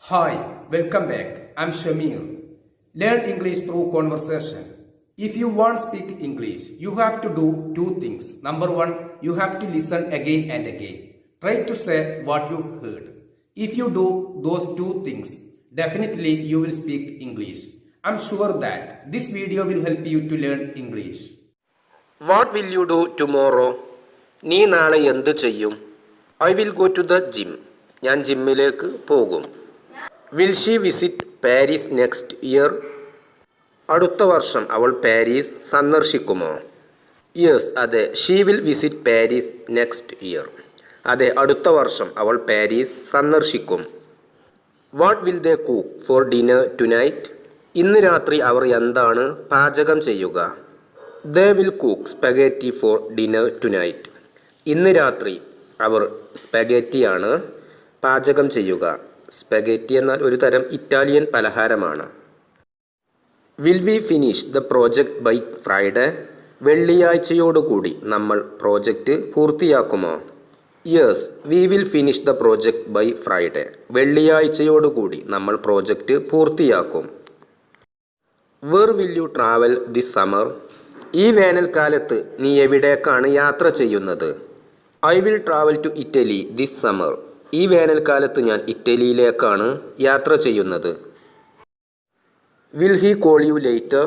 Hi, welcome back. I'm Shamir. Learn English through conversation. If you want to speak English, you have to do two things. Number one, you have to listen again and again. Try to say what you heard. If you do those two things, definitely you will speak English. I'm sure that this video will help you to learn English. What will you do tomorrow? നീ നാളെ എന്ത് ചെയ്യും? I will go to the gym. ഞാൻ ജിമ്മിലേക്ക് പോകും. Will she visit Paris next year? അടുത്ത വർഷം അവൾ Paris സന്ദർശിക്കുമോ? Yes, അതെ. She will visit Paris next year. അതെ, അടുത്ത വർഷം അവൾ പാരീസ് സന്ദർശിക്കും. What will they cook for dinner tonight? ഇന്ന് രാത്രി അവർ എന്താണ് പാചകം ചെയ്യുക? They will cook spaghetti for dinner tonight. ഇന്ന് രാത്രി അവർ സ്പഗേറ്റിയാണ് പാചകം ചെയ്യുക. സ്പഗേറ്റി എന്നാൽ ഒരു തരം ഇറ്റാലിയൻ പലഹാരമാണ്. Will we finish the project by Friday? വെള്ളിയാഴ്ചയോടുകൂടി നമ്മൾ പ്രോജക്റ്റ് പൂർത്തിയാക്കുമോ? Yes, we will finish the project by Friday. വെള്ളിയാഴ്ചയോടുകൂടി നമ്മൾ പ്രോജക്റ്റ് പൂർത്തിയാക്കും. Where will you travel this summer? ഈ വേനൽക്കാലത്ത് നീ എവിടേക്കാണ് യാത്ര ചെയ്യുന്നത്? I will travel to Italy this summer. ഈ വേനൽക്കാലത്ത് ഞാൻ ഇറ്റലിയിലേക്കാണ് യാത്ര ചെയ്യുന്നത്. Will he call you later?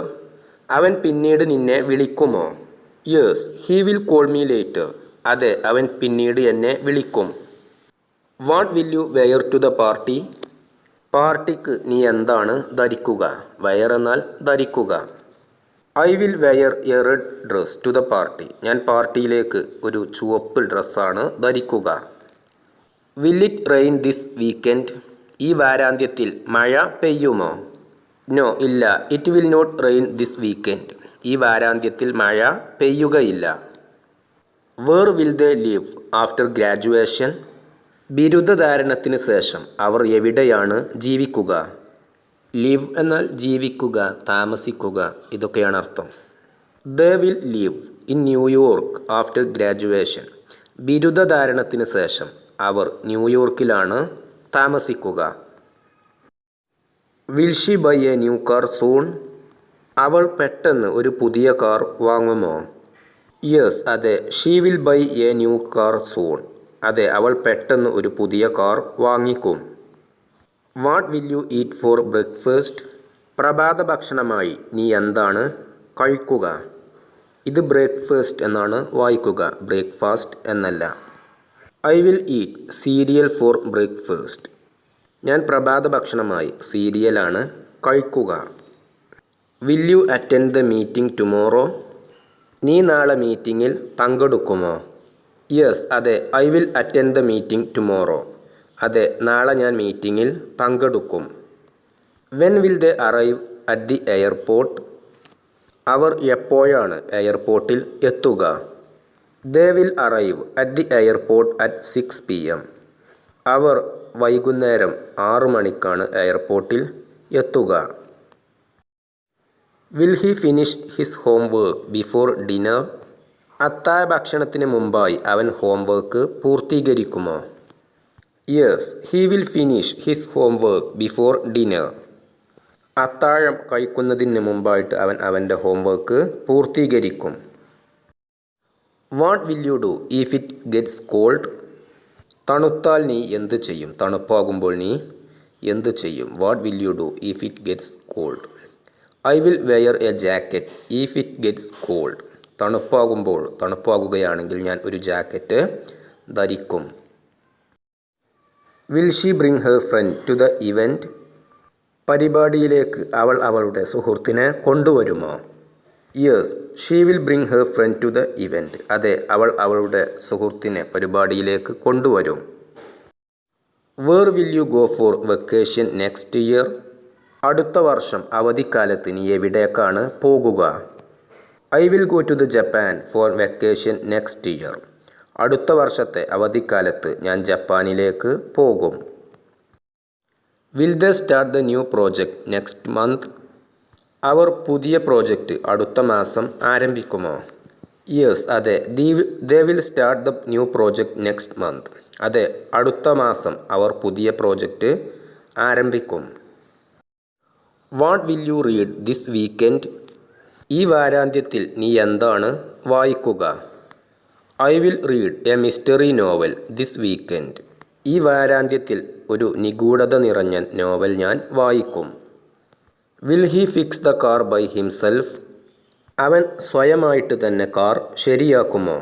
അവൻ പിന്നീട് നിന്നെ വിളിക്കുമോ? Yes, he will call me later. അതെ, അവൻ പിന്നീട് എന്നെ വിളിക്കും. What will you wear to the party? പാർട്ടിക്ക് നീ എന്താണ് ധരിക്കുക? വെയർ എന്നാൽ ധരിക്കുക. I will wear a red dress to the party. ഞാൻ പാർട്ടിയിലേക്ക് ഒരു ചുവപ്പ് ഡ്രസ്സാണ് ധരിക്കുക. Will it rain this weekend? ഈ വാരാന്ത്യത്തിൽ മഴ പെയ്യുമോ? നോ, ഇല്ല. It will not rain this weekend. ഈ വാരാന്ത്യത്തിൽ മഴ പെയ്യുകയില്ല. Where will they live after graduation? ബിരുദധാരണത്തിന് ശേഷം അവർ എവിടെയാണ് ജീവിക്കുക? ലിവ് എന്നാൽ ജീവിക്കുക, താമസിക്കുക, ഇതൊക്കെയാണ് അർത്ഥം. They will live in New York after graduation. ബിരുദധാരണത്തിന് ശേഷം അവർ ന്യൂയോർക്കിലാണ് താമസിക്കുക. Will she buy a new car soon? അവൾ പെട്ടെന്ന് ഒരു പുതിയ കാർ വാങ്ങുമോ? യെസ്, അതെ. She will buy a new car soon. അതെ, അവൾ പെട്ടെന്ന് ഒരു പുതിയ കാർ വാങ്ങിക്കും. What will you eat for breakfast? പ്രഭാത ഭക്ഷണമായി നീ എന്താണ് കഴിക്കുക? ഇത് ബ്രേക്ക്ഫാസ്റ്റ് എന്നാണ് വായിക്കുക, ബ്രേക്ക്ഫാസ്റ്റ് എന്നല്ല. I will eat cereal for breakfast. ഞാൻ പ്രഭാത ഭക്ഷണമായി സീരിയലാണ് കഴിക്കുക. Will you attend the meeting tomorrow? നീ നാളെ മീറ്റിങ്ങിൽ പങ്കെടുക്കുമോ? യെസ്, അതെ. I will attend the meeting tomorrow. അതെ, നാളെ ഞാൻ മീറ്റിങ്ങിൽ പങ്കെടുക്കും. When will they arrive at the airport? അവർ എപ്പോഴാണ് എയർപോർട്ടിൽ എത്തുക? They will arrive at the airport at 6 PM. അവർ വൈകുന്നേരം 6 മണിക്കാണ് എയർപോർട്ടിൽ എത്തുക. Will he finish his homework before dinner? അത്താഴ ഭക്ഷണത്തിന് മുമ്പായി അവൻ ഹോംവർക്ക് പൂർത്തീകരിക്കുമോ? Yes, he will finish his homework before dinner. അത്താഴം കഴിക്കുന്നതിന് മുമ്പായിട്ട് അവൻ അവൻ്റെ ഹോംവർക്ക് പൂർത്തീകരിക്കും. What will you do if it gets cold? തണുത്താൽ നീ എന്ത് ചെയ്യും? തണുപ്പാകുമ്പോൾ നീ എന്ത് ചെയ്യും? What will you do if it gets cold? I will wear a jacket if it gets cold. തണുപ്പാകുകയാണെങ്കിൽ ഞാൻ ഒരു ജാക്കറ്റ് ധരിക്കും. Will she bring her friend to the event? പരിപാടിയിലേക്ക് അവൾ അവളുടെ സുഹൃത്തിനെ കൊണ്ടുവരുമോ? Yes, she will bring her friend to the event. അതെ, അവൾ അവളുടെ സുഹൃത്തിനെ പരിപാടിയിലേക്ക് കൊണ്ടുവരും. Where will you go for vacation next year? അടുത്ത വർഷം അവധിക്കാലത്ത് നീ എവിടേക്കാണ് പോകുക? I will go to the Japan for vacation next year. അടുത്ത വർഷത്തെ അവധിക്കാലത്ത് ഞാൻ ജപ്പാനിലേക്ക് പോകും. Will they start the new project next month? അവർ പുതിയ പ്രോജക്റ്റ് അടുത്ത മാസം ആരംഭിക്കുമോ? യെസ്, അതെ. They will start the new project next month. അതെ, അടുത്ത മാസം അവർ പുതിയ പ്രോജക്റ്റ് ആരംഭിക്കും. What will you read this weekend? ഈ വാരാന്ത്യത്തിൽ നീ എന്താണ് വായിക്കുക? I will read a mystery novel this weekend. ഈ വാരാന്ത്യത്തിൽ ഒരു നിഗൂഢത നിറഞ്ഞ നോവൽ ഞാൻ വായിക്കും. Will he fix the car by himself? അവൻ സ്വയമായിട്ട് തന്നെ കാർ ശരിയാക്കുമോ?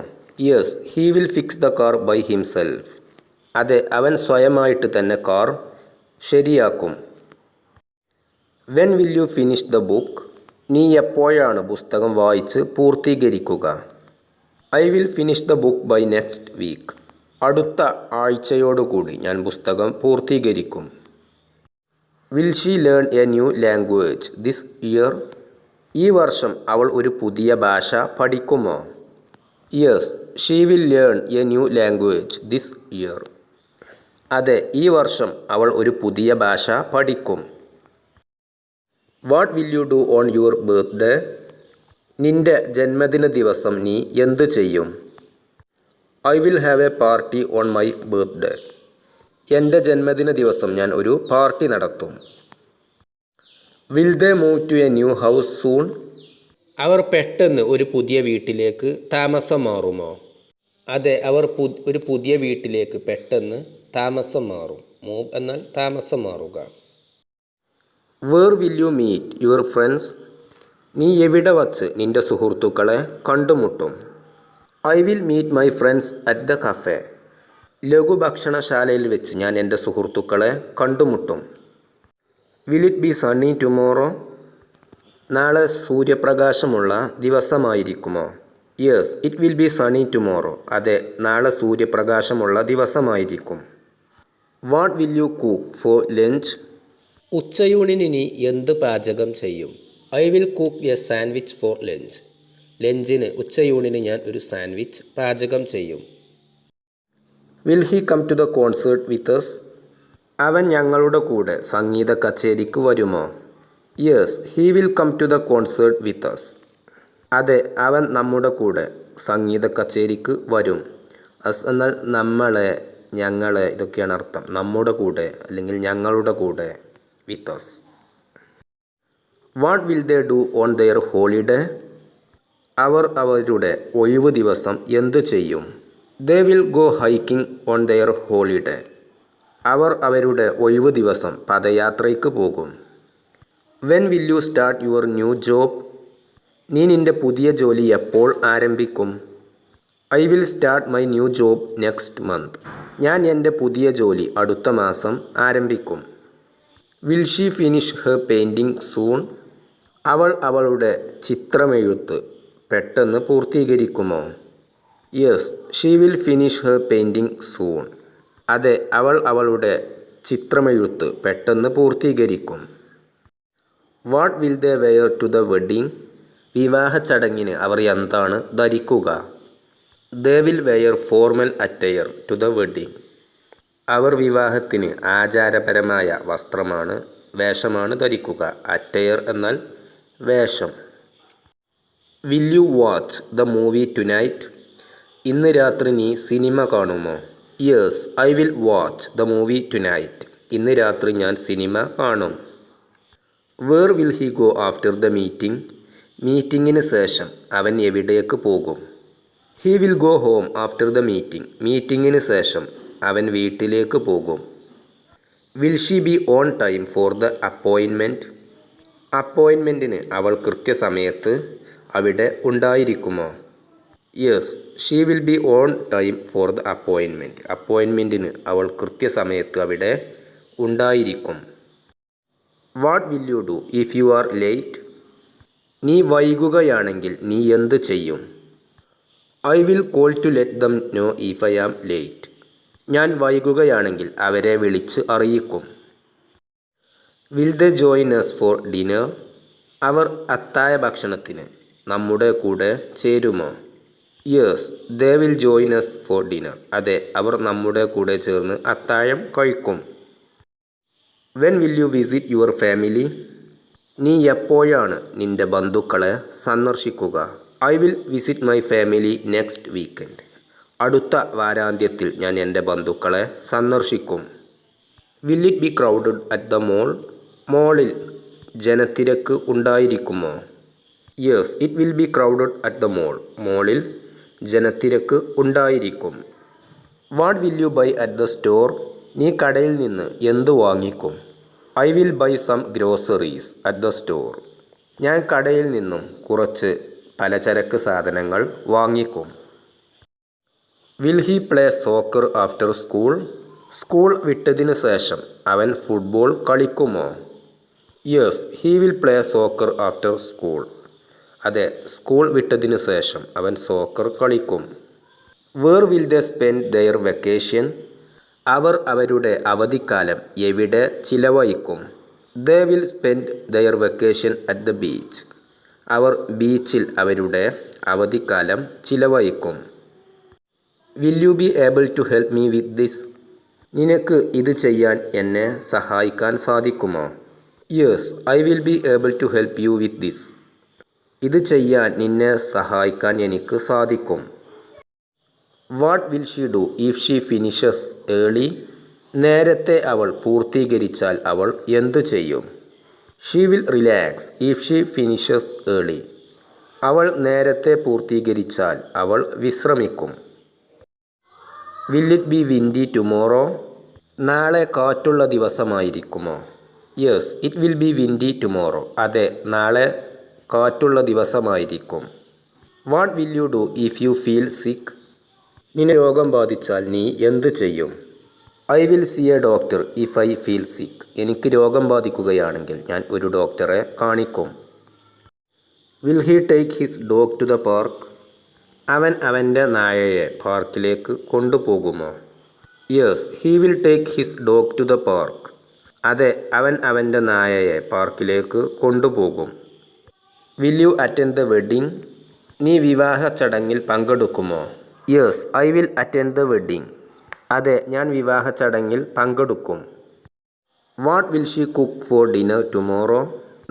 Yes, he will fix the car by himself. അതെ, അവൻ സ്വയമായിട്ട് തന്നെ കാർ ശരിയാക്കും. When will you finish the book? നീ എപ്പോഴാണ് പുസ്തകം വായിച്ച് പൂർത്തീകരിക്കുക? I will finish the book by next week. അടുത്ത ആഴ്ചയോടുകൂടി ഞാൻ പുസ്തകം പൂർത്തീകരിക്കും. Will she learn a new language this year? ഈ വർഷം അവൾ ഒരു പുതിയ ഭാഷ പഠിക്കുമോ? Yes, she will learn a new language this year. അതെ, ഈ വർഷം അവൾ ഒരു പുതിയ ഭാഷ പഠിക്കും. What will you do on your birthday? നിന്റെ ജന്മദിന ദിവസം നീ എന്ത് ചെയ്യും? I will have a party on my birthday. എൻ്റെ ജന്മദിന ദിവസം ഞാൻ ഒരു പാർട്ടി നടത്തും. Will they move to a new house soon? അവർ പെട്ടെന്ന് ഒരു പുതിയ വീട്ടിലേക്ക് താമസം മാറുമോ? അതെ, അവർ ഒരു പുതിയ വീട്ടിലേക്ക് പെട്ടെന്ന് താമസം മാറും. മൂവ് എന്നാൽ താമസം മാറുക. Where will you meet your friends? നീ എവിടെ വച്ച് നിൻ്റെ സുഹൃത്തുക്കളെ കണ്ടുമുട്ടും? I will meet my friends at the cafe. ലഘുഭക്ഷണശാലയിൽ വെച്ച് ഞാൻ എൻ്റെ സുഹൃത്തുക്കളെ കണ്ടുമുട്ടും. Will it be sunny tomorrow? നാളെ സൂര്യപ്രകാശമുള്ള ദിവസമായിരിക്കുമോ? Yes, it will be sunny tomorrow. അതെ, നാളെ സൂര്യപ്രകാശമുള്ള ദിവസമായിരിക്കും. What will you cook for lunch? ഉച്ചയൂണിന് നീ എന്ത് പാചകം ചെയ്യും? I will cook a sandwich for lunch. ഉച്ചയൂണിന് ഞാൻ ഒരു സാൻഡ്വിച്ച് പാചകം ചെയ്യും. Will he come to the concert with us? അവൻ ഞങ്ങളുടെ കൂടെ സംഗീത കച്ചേരിക്ക് വരുമോ? Yes, he will come to the concert with us. അതെ, അവൻ നമ്മുടെ കൂടെ സംഗീത കച്ചേരിക്ക് വരും. അസ് എന്നാൽ നമ്മളെ, ഞങ്ങളെ, ഇതൊക്കെയാണ് അർത്ഥം. നമ്മുടെ കൂടെ അല്ലെങ്കിൽ ഞങ്ങളുടെ കൂടെ. With us. What will they do on their holiday? അവർ അവരുടെ ഒഴിവ് ദിവസം എന്തു ചെയ്യും? They will go hiking on their holiday. അവർ അവരുടെ ഒഴിവ് ദിവസം പദയാത്രയ്ക്ക് പോകും. When will you start your new job? നീ നിൻ്റെ പുതിയ ജോലി എപ്പോൾ ആരംഭിക്കും? I will start my new job next month. ഞാൻ എൻ്റെ പുതിയ ജോലി അടുത്ത മാസം ആരംഭിക്കും. Will she finish her painting soon? അവൾ അവളുടെ ചിത്രമെഴുത്ത് പെട്ടെന്ന് പൂർത്തീകരിക്കുമോ? Yes, she will finish her painting soon. അതെ, അവൾ അവളുടെ ചിത്രമെഴുത്ത് പെട്ടെന്ന് പൂർത്തീകരിക്കും. What will they wear to the wedding? വിവാഹ ചടങ്ങിന് അവർ എന്താണ് ധരിക്കുക? They will wear formal attire to the wedding. അവർ വിവാഹത്തിന് ആചാരപരമായ വേഷമാണ് ധരിക്കുക. അറ്റയർ എന്നാൽ വേഷം. Will you watch the movie tonight? ഇന്ന് രാത്രി നീ സിനിമ കാണുമോ? Yes, I will watch the movie tonight. ഇന്ന് രാത്രി ഞാൻ സിനിമ കാണും. Where will he go after the meeting? മീറ്റിങ്ങിന് ശേഷം അവൻ എവിടേക്ക് പോകും? He will go home after the meeting. മീറ്റിങ്ങിന് ശേഷം അവൻ വീട്ടിലേക്ക് പോകും. Will she be on time for the appointment? അപ്പോയിൻമെൻറ്റിന് അവൾ കൃത്യസമയത്ത് അവിടെ ഉണ്ടായിരിക്കുമോ? Yes, she will be on time for the appointment. അപ്പോയിൻമെൻറ്റിന് അവൾ കൃത്യസമയത്ത് അവിടെ ഉണ്ടായിരിക്കും. What will you do if you are late? നീ വൈകുകയാണെങ്കിൽ നീ എന്ത് ചെയ്യും? I will call to let them know if I am late. ഞാൻ വൈകുകയാണെങ്കിൽ അവരെ വിളിച്ച് അറിയിക്കും. Will they join us for dinner? അവർ അത്താഴ ഭക്ഷണത്തിന് നമ്മുടെ കൂടെ ചേരുമോ? Yes, they will join us for dinner. അതെ, അവർ നമ്മുടെ കൂടെ ചേർന്ന് അത്താഴം കഴിക്കും. When will you visit your family? നീ എപ്പോഴാണ് നിൻ്റെ ബന്ധുക്കളെ സന്ദർശിക്കുക? I will visit my family next weekend. അടുത്ത വാരാന്ത്യത്തിൽ ഞാൻ എൻ്റെ ബന്ധുക്കളെ സന്ദർശിക്കും. Will it be crowded at the mall? മോളിൽ ജനത്തിരക്ക് ഉണ്ടായിരിക്കുമോ? Yes, it will be crowded at the mall. മോളിൽ ജനത്തിരക്ക് ഉണ്ടായിരിക്കും. What will you buy at the store? നീ കടയിൽ നിന്ന് എന്ത് വാങ്ങിക്കും? I will buy some groceries at the store. ഞാൻ കടയിൽ നിന്നും കുറച്ച് പലചരക്ക് സാധനങ്ങൾ വാങ്ങിക്കും. Will he play soccer after school? School വിട്ടതിന് ശേഷം അവൻ ഫുട്ബോൾ കളിക്കുമോ? Yes, he will play soccer after school. അതെ, സ്കൂൾ വിട്ടതിന് ശേഷം അവൻ സോക്കർ കളിക്കും. Where will they spend their vacation? അവർ അവരുടെ അവധിക്കാലം എവിടെ ചിലവഴിക്കും? They will spend their vacation at the beach. അവർ ബീച്ചിൽ അവരുടെ അവധിക്കാലം ചിലവഴിക്കും. Will you be able to help me with this? നിനക്ക് ഇത് ചെയ്യാൻ എന്നെ സഹായിക്കാൻ സാധിക്കുമോ? Yes, I will be able to help you with this. ഇത് ചെയ്യാൻ നിന്നെ സഹായിക്കാൻ എനിക്ക് സാധിക്കും. What will she do if she finishes early? നേരത്തെ അവൾ പൂർത്തീകരിച്ചാൽ അവൾ എന്തു ചെയ്യും? She will relax if she finishes early. അവൾ നേരത്തെ പൂർത്തീകരിച്ചാൽ അവൾ വിശ്രമിക്കും. Will it be windy tomorrow? നാളെ കാറ്റുള്ള ദിവസമായിരിക്കുമോ? Yes, it will be windy tomorrow. അതെ, നാളെ കാറ്റുള്ള ദിവസമായിരിക്കും. What will you do if you feel sick? നിന്നെ രോഗം ബാധിച്ചാൽ നീ എന്ത് ചെയ്യും? I will see a doctor if I feel sick. എനിക്ക് രോഗം ബാധിക്കുകയാണെങ്കിൽ ഞാൻ ഒരു ഡോക്ടറെ കാണിക്കും. Will he take his dog to the park? അവൻ അവൻ്റെ നായയെ പാർക്കിലേക്ക് കൊണ്ടുപോകുമോ? Yes, he will take his dog to the park. അതെ, അവൻ അവൻ്റെ നായയെ പാർക്കിലേക്ക് കൊണ്ടുപോകും. Will you attend the wedding? നീ വിവാഹ ചടങ്ങിൽ പങ്കെടുക്കുമോ? Yes, I will attend the wedding. അതെ, ഞാൻ വിവാഹ ചടങ്ങിൽ പങ്കെടുക്കും. What will she cook for dinner tomorrow?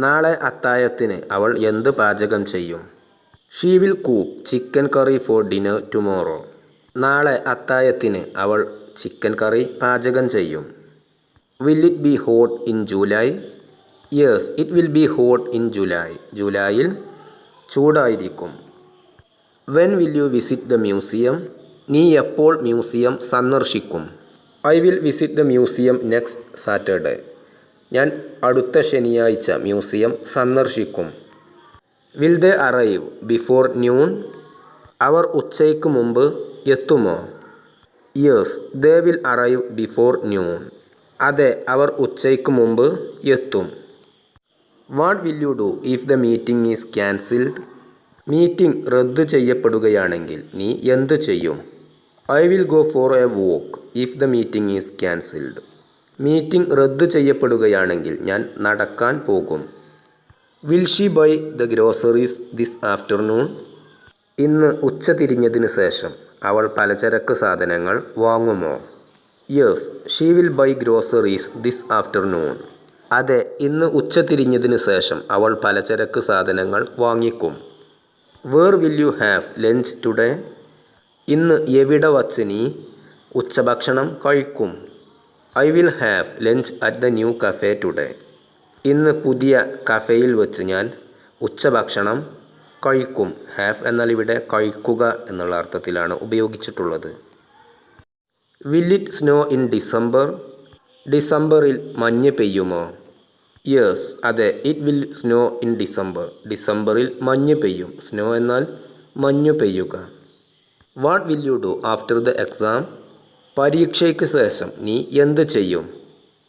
നാളെ അത്താഴത്തിന് അവൾ എന്ത് പാചകം ചെയ്യും? She will cook chicken curry for dinner tomorrow. നാളെ അത്താഴത്തിന് അവൾ ചിക്കൻ കറി പാചകം ചെയ്യും. Will it be hot in July? Yes, it will be hot in July. ജൂലൈയിൽ ചൂടായിരിക്കും. When will you visit the museum? നീ എപ്പോൾ മ്യൂസിയം സന്ദർശിക്കും? I will visit the museum next Saturday. ഞാൻ അടുത്ത ശനിയാഴ്ച മ്യൂസിയം സന്ദർശിക്കും. Will they arrive before noon? അവർ ഉച്ചയ്ക്ക് മുമ്പ് എത്തുമോ? Yes, they will arrive before noon. അതെ, അവർ ഉച്ചയ്ക്ക് മുമ്പ് എത്തും. What will you do if the meeting is cancelled? Meeting റദ്ദ് ചെയ്യപ്പെടുകയാണെങ്കിൽ നീ എന്ത് ചെയ്യും? I will go for a walk if the meeting is cancelled. Meeting റദ്ദ് ചെയ്യപ്പെടുകയാണെങ്കിൽ ഞാൻ നടക്കാൻ പോകും. Will she buy the groceries this afternoon? ഇന്ന് ഉച്ച തിരിഞ്ഞതിന് ശേഷം അവൾ പലചരക്ക് സാധനങ്ങൾ വാങ്ങുമോ? Yes, she will buy groceries this afternoon. അതെ, ഇന്ന് ഉച്ച തിരിഞ്ഞതിന് ശേഷം അവൾ പലചരക്ക് സാധനങ്ങൾ വാങ്ങിക്കും. Where will you have lunch today? ഇന്ന് എവിടെ വച്ച് നീ ഉച്ചഭക്ഷണം കഴിക്കും? I will have lunch at the new cafe today. ഇന്ന് പുതിയ കഫേയിൽ വെച്ച് ഞാൻ ഉച്ചഭക്ഷണം കഴിക്കും. ഹാവ് എന്നാൽ ഇവിടെ കഴിക്കുക എന്നുള്ള അർത്ഥത്തിലാണ് ഉപയോഗിച്ചിട്ടുള്ളത്. Will it snow in December? ഡിസംബറിൽ മഞ്ഞ് പെയ്യുമോ? യെസ്, അതെ, it will snow in December. ഡിസംബറിൽ മഞ്ഞ് പെയ്യും. സ്നോ എന്നാൽ മഞ്ഞു പെയ്യുക. What will you do after the exam? പരീക്ഷയ്ക്ക് ശേഷം നീ എന്ത് ചെയ്യും?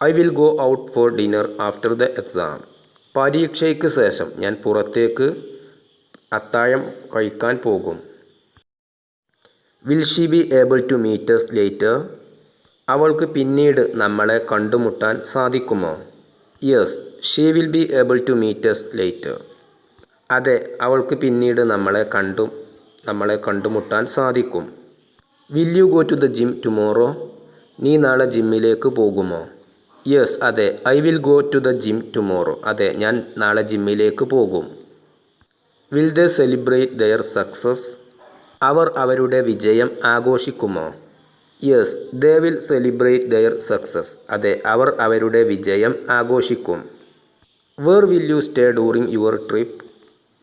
I will go out for dinner after the exam. പരീക്ഷയ്ക്ക് ശേഷം ഞാൻ പുറത്തേക്ക് അത്താഴം കഴിക്കാൻ പോകും. Will she be able to meet us later? അവൾക്ക് പിന്നീട് നമ്മളെ കണ്ടുമുട്ടാൻ സാധിക്കുമോ? Yes, she will be able to meet us later. അതെ, അവൾക്ക് പിന്നീട് നമ്മളെ കണ്ടുമുട്ടാൻ സാധിക്കും. Will you go to the gym tomorrow? നീ നാളെ ജിമ്മിലേക്ക് പോകുമോ? യെസ്, അതെ, I will go to the gym tomorrow. അതെ, ഞാൻ നാളെ ജിമ്മിലേക്ക് പോകും. Will they celebrate their success? അവർ അവരുടെ വിജയം ആഘോഷിക്കുമോ? Yes they will celebrate their success. അതെ, അവർ അവരുടെ വിജയം ആഘോഷിക്കും. Where will you stay during your trip?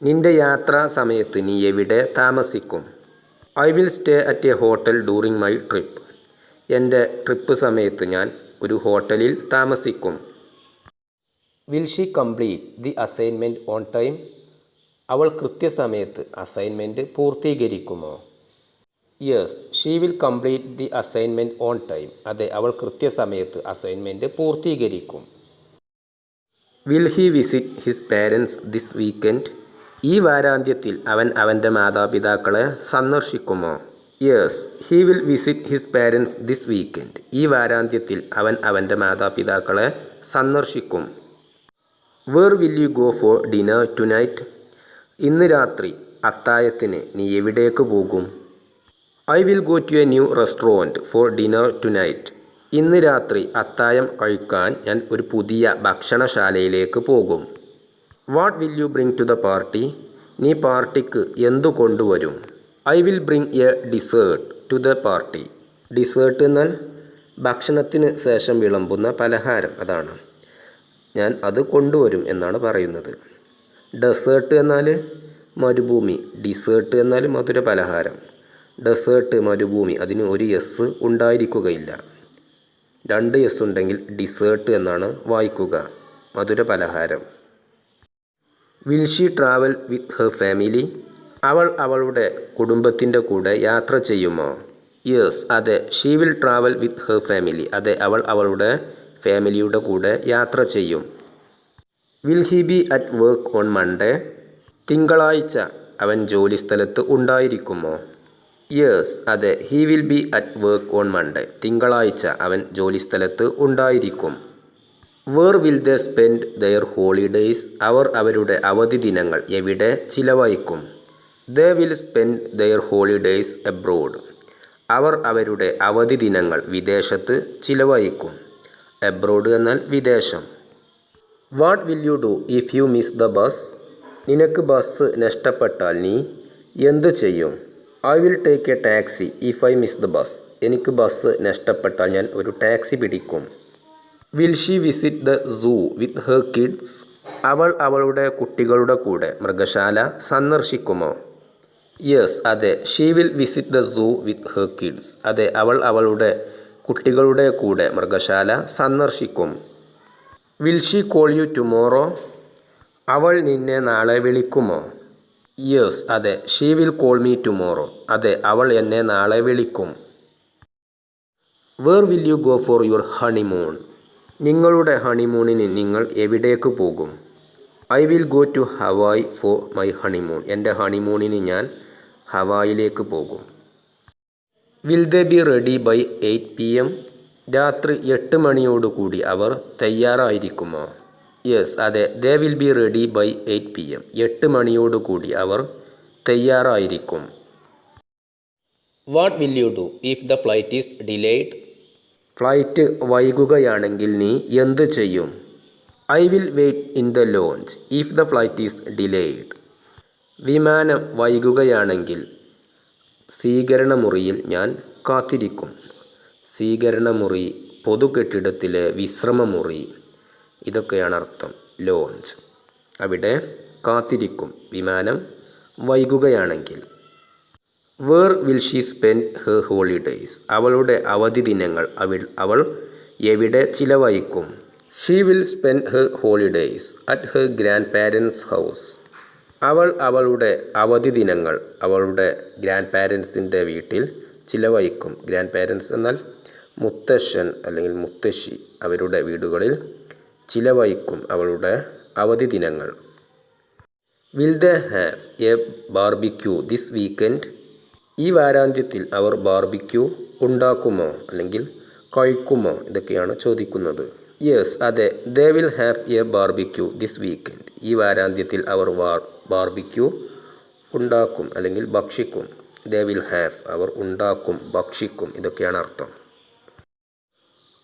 നിന്റെ യാത്രാ സമയത്ത് നീ എവിടെ താമസിക്കും? I will stay at a hotel during my trip. എൻ്റെ ട്രിപ്പ് സമയത്ത് ഞാൻ ഒരു ഹോട്ടലിൽ താമസിക്കും. Will she complete the assignment on time? അവൾ കൃത്യസമയത്ത് അസൈൻമെൻറ്റ് പൂർത്തീകരിക്കുമോ? Yes she will complete the assignment on time. അതെ, അവൾ കൃത്യസമയത്ത് അസൈൻമെൻറ്റ് പൂർത്തീകരിക്കും. Will he visit his parents this weekend? ഈ വാരാന്ത്യത്തിൽ അവൻ അവൻ്റെ മാതാപിതാക്കളെ സന്ദർശിക്കുമോ? Yes he will visit his parents this weekend. ഈ വാരാന്ത്യത്തിൽ അവൻ അവൻ്റെ മാതാപിതാക്കളെ സന്ദർശിക്കും. Where will you go for dinner tonight? ഇന്ന് രാത്രി അത്താഴത്തിന് നീ എവിടേക്ക് പോകും? I will go to a new restaurant for dinner tonight. ഇന്ന് രാത്രി അത്താഴം കഴിക്കാൻ ഞാൻ ഒരു പുതിയ ഭക്ഷണശാലയിലേക്ക് പോകും. What will you bring to the party? നീ പാർട്ടിക്ക് എന്തു കൊണ്ടുവരും? I will bring a dessert to the party. Dessert എന്നാൽ ഭക്ഷണത്തിന് ശേഷം വിളമ്പുന്ന പലഹാരം, അതാണ്. ഞാൻ അത് കൊണ്ടുവരും എന്നാണ് പറയുന്നത്. ഡെസേർട്ട് എന്നാൽ മരുഭൂമി, ഡിസേർട്ട് എന്നാൽ മധുര പലഹാരം. ഡെസേർട്ട് മരുഭൂമി, അതിന് ഒരു എസ് ഉണ്ടായിരിക്കുകയില്ല. 2 എസ് ഉണ്ടെങ്കിൽ ഡിസേർട്ട് എന്നാണ് വായിക്കുക, മധുര പലഹാരം. Will she travel with her family? അവൾ അവളുടെ കുടുംബത്തിൻ്റെ കൂടെ യാത്ര ചെയ്യുമോ? യെസ് അതെ, she will travel with her family. അതെ, അവൾ അവളുടെ ഫാമിലിയുടെ കൂടെ യാത്ര ചെയ്യും. Will he be at work on Monday? തിങ്കളാഴ്ച അവൻ ജോലിസ്ഥലത്ത് ഉണ്ടായിരിക്കുമോ? യെസ് അതെ, he will be at work on Monday. തിങ്കളാഴ്ച അവൻ ജോലിസ്ഥലത്ത് ഉണ്ടായിരിക്കും. Where will they spend their holidays? അവർ അവരുടെ അവധി ദിനങ്ങൾ എവിടെ ചിലവഴിക്കും? They will spend their holidays abroad. അവർ അവരുടെ അവധി ദിനങ്ങൾ വിദേശത്ത് ചിലവഴിക്കും. എബ്രോഡ് എന്നാൽ വിദേശം. What will you do if you miss the bus? നിനക്ക് ബസ് നഷ്ടപ്പെട്ടാൽ നീ എന്ത് ചെയ്യും? I will take a taxi if I miss the bus. എനിക്ക് ബസ് നഷ്ടപ്പെട്ടാൽ ഞാൻ ഒരു ടാക്സി പിടിക്കും. Will she visit the zoo with her kids? അവൾ അവളുടെ കുട്ടികളുടെ കൂടെ മൃഗശാല സന്ദർശിക്കുമോ? യെസ് അതെ, she will visit the zoo with her kids. അതെ, അവൾ അവളുടെ കുട്ടികളുടെ കൂടെ മൃഗശാല സന്ദർശിക്കും. Will she call you tomorrow? അവൾ നിന്നെ നാളെ വിളിക്കുമോ? യെസ് അതെ, she will call me tomorrow. അതെ, അവൾ എന്നെ നാളെ വിളിക്കും. Where will you go for your honeymoon? നിങ്ങളുടെ ഹണിമൂണിന് നിങ്ങൾ എവിടേക്ക് പോകും? I will go to Hawaii for my honeymoon. എൻ്റെ ഹണിമൂണിന് ഞാൻ ഹവായിലേക്ക് പോകും. Will they be ready by 8 PM? രാത്രി 8 മണിയോടുകൂടി അവർ തയ്യാറായിരിക്കുമോ? യെസ് അതെ, they will be ready by 8 PM. 8 മണിയോടുകൂടി അവർ തയ്യാറായിരിക്കും. What will you do if the flight is delayed? Flight വൈകുകയാണെങ്കിൽ നീ എന്ത് ചെയ്യും? I will wait in the lounge if the flight is delayed. വിമാനം വൈകുകയാണെങ്കിൽ സ്വീകരണമുറിയിൽ ഞാൻ കാത്തിരിക്കും. സ്വീകരണമുറി, പൊതുകെട്ടിടത്തിലെ വിശ്രമമുറി, ഇതൊക്കെയാണ് അർത്ഥം. ലോഞ്ച്, അവിടെ കാത്തിരിക്കും വിമാനം വൈകുകയാണെങ്കിൽ. Where will she spend her holidays? അവളുടെ അവധി ദിനങ്ങൾ അവൾ എവിടെ ചിലവഴിക്കും? She will spend her holidays at her grandparents house. അവൾ അവളുടെ അവധി ദിനങ്ങൾ അവളുടെ ഗ്രാൻഡ് പാരൻസിൻ്റെ വീട്ടിൽ ചിലവഴിക്കും. ഗ്രാൻഡ് പാരൻസ് എന്നാൽ മുത്തശ്ശൻ അല്ലെങ്കിൽ മുത്തശ്ശി, അവരുടെ വീടുകളിൽ ചിലവഴിക്കും അവളുടെ അവധി ദിനങ്ങൾ. Will they have A barbecue this weekend? ഈ വാരാന്ത്യത്തിൽ അവർ ബാർബിക്യൂ ഉണ്ടാക്കുമോ അല്ലെങ്കിൽ കഴിക്കുമോ? ഇതൊക്കെയാണ് ചോദിക്കുന്നത്. യെസ് അതെ, they will have A barbecue this weekend. ഈ വാരാന്ത്യത്തിൽ അവർ ബാർബിക്യൂ ഉണ്ടാക്കും അല്ലെങ്കിൽ ഭക്ഷിക്കും. ദേ വിൽ ഹാവ്, അവർ ഉണ്ടാക്കും, ഭക്ഷിക്കും, ഇതൊക്കെയാണ് അർത്ഥം.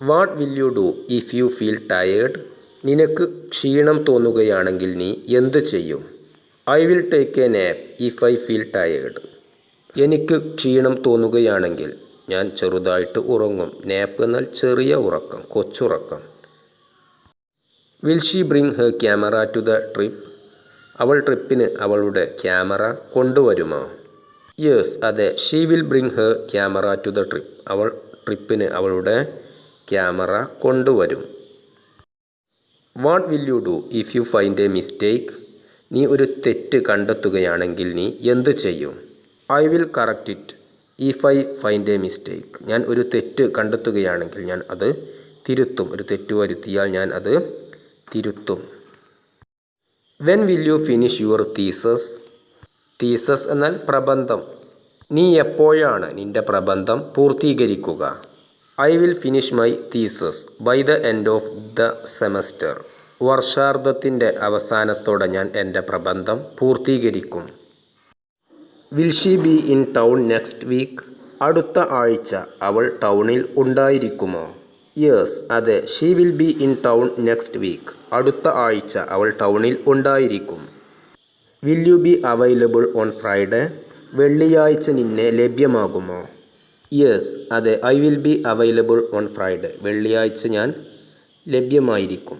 What will you do if you feel tired? നിനക്ക് ക്ഷീണം തോന്നുകയാണെങ്കിൽ നീ എന്ത് ചെയ്യും? I will take A nap if I feel tired. എനിക്ക് ക്ഷീണം തോന്നുകയാണെങ്കിൽ ഞാൻ ചെറുതായിട്ട് ഉറങ്ങും. നാപ്പ് എന്നാൽ ചെറിയ ഉറക്കം, കൊച്ചുറക്കം. Will she bring her camera to the trip? അവൾ ട്രിപ്പിന് അവളുടെ ക്യാമറ കൊണ്ടുവരുമോ? യെസ്, അതെ. She will bring her camera to the trip. അവൾ ട്രിപ്പിന് അവളുടെ ക്യാമറ കൊണ്ടുവരും. What will you do if you find a mistake? നീ ഒരു തെറ്റ് കണ്ടെത്തുകയാണെങ്കിൽ നീ എന്ത് ചെയ്യും? I will correct it if I find a mistake. ഞാൻ ഒരു തെറ്റ് കണ്ടെത്തുകയാണെങ്കിൽ ഞാൻ അത് തിരുത്തും. ഒരു തെറ്റ് വരുത്തിയാൽ ഞാൻ അത് തിരുത്തും. When will you finish your thesis? Thesis എന്നാൽ പ്രബന്ധം. നീ എപ്പോഴാണ് നിൻ്റെ പ്രബന്ധം പൂർത്തീകരിക്കുക? I will finish my thesis by the end of the semester. വർഷാർദ്ധത്തിൻ്റെ അവസാനത്തോടെ ഞാൻ എൻ്റെ പ്രബന്ധം പൂർത്തീകരിക്കും. Will she be in town next week? അടുത്ത ആഴ്ച അവൾ ടൗണിൽ ഉണ്ടായിരിക്കുമോ? യെസ്, അതെ. She will be in town next week. അടുത്ത ആഴ്ച അവൾ ടൗണിൽ ഉണ്ടായിരിക്കും. Will you be available on Friday? വെള്ളിയാഴ്ച നിന്നെ ലഭ്യമാകുമോ? യെസ്, അതെ. I will B available on Friday. വെള്ളിയാഴ്ച ഞാൻ ലഭ്യമായിരിക്കും.